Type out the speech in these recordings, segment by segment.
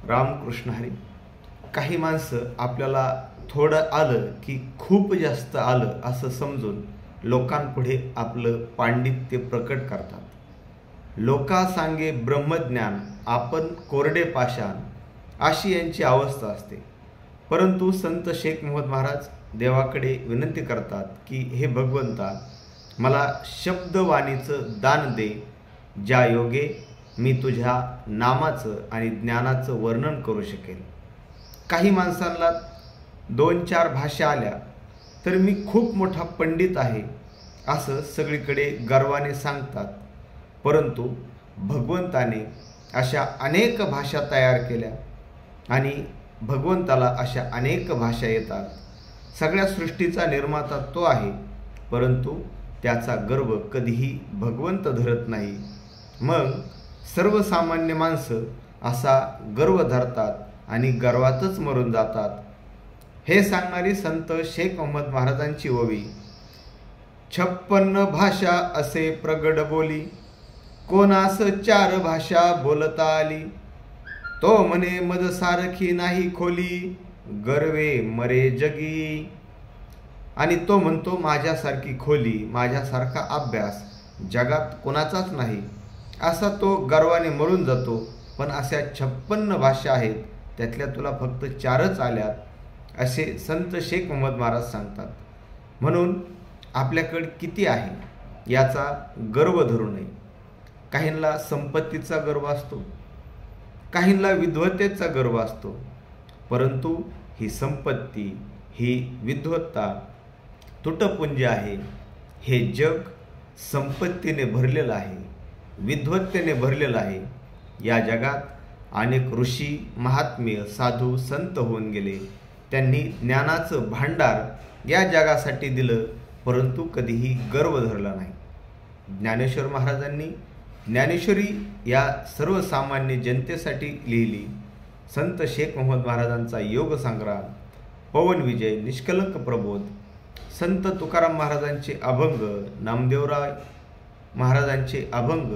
रामकृष्ण हरी. काही माणसं आपल्याला थोडं आलं की खूप जास्त आलं असं समजून लोकांपुढे आपलं पांडित्य प्रकट करतात. लोका सांगे ब्रह्मज्ञान, आपण कोरडे पाषाण, अशी यांची अवस्था असते. परंतु संत शेख मोहम्मद महाराज देवाकडे विनंती करतात की हे भगवंता, मला शब्दवाणीचं दान दे, ज्या योगे मी तुझ्या नामाचं आणि ज्ञानाचं वर्णन करू शकेल. काही माणसांना 2-4 भाषा आल्या तर मी खूप मोठा पंडित आहे असं सगळीकडे गर्वाने सांगतात. परंतु भगवंताने अशा अनेक भाषा तयार केल्या आणि भगवंताला अशा अनेक भाषा येतात. सगळ्या सृष्टीचा निर्माता तो आहे, परंतु त्याचा गर्व कधीही भगवंत धरत नाही. मग सर्वसामान्य माणसं असा गर्व धरतात आणि गर्वातच मरून जातात. हे सांगणारी संत शेख मोहम्मद महाराजांची ओवी. 56 भाषा असे प्रगड बोली, कोणास 4 भाषा बोलता आली. तो म्हणे मद सारखी नाही खोली, गर्वे मरे जगी. आणि तो म्हणतो माझ्यासारखी खोली, माझ्यासारखा अभ्यास जगात कोणाचाच नाही, असा तो गर्वाने मरून जातो. पण अशा 56 भाषा आहेत, त्यातल्या तुला फक्त 4च आल्यात, असे संत शेख मोहम्मद महाराज सांगतात. म्हणून आपल्याकडे किती आहे याचा गर्व धरू नये. काहींना संपत्तीचा गर्व असतो, काहींना विद्वत्तेचा गर्व असतो, परंतु ही संपत्ती, ही विद्वत्ता तुटपुंज आहे. हे जग संपत्तीने भरलेलं आहे, विद्वत्तेने भरलेलं आहे. या जगात अनेक ऋषी, महात्म्य, साधू, संत होऊन गेले. त्यांनी ज्ञानाचं भांडार या जगासाठी दिलं, परंतु कधीही गर्व धरला नाही. ज्ञानेश्वर महाराजांनी ज्ञानेश्वरी या सर्वसामान्य जनतेसाठी लिहिली. संत शेख मोहम्मद महाराजांचा योग संग्राम, पवन विजय, निष्कलंक प्रबोध, संत तुकाराम महाराजांचे अभंग, नामदेवराय महाराजांचे अभंग,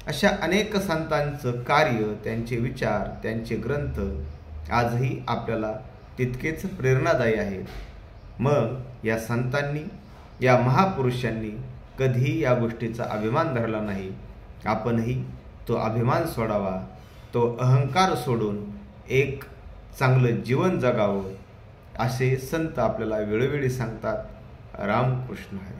अशा अनेक संतांचं कार्य, त्यांचे विचार, त्यांचे ग्रंथ आजही आपल्याला तितकेच प्रेरणादायी आहेत. मग या संतांनी, या महापुरुषांनी कधीही या गोष्टीचा अभिमान धरला नाही. आपणही तो अभिमान सोडावा, तो अहंकार सोडून एक चांगलं जीवन जगावं, असे संत आपल्याला वेळोवेळी सांगतात. रामकृष्ण हरी.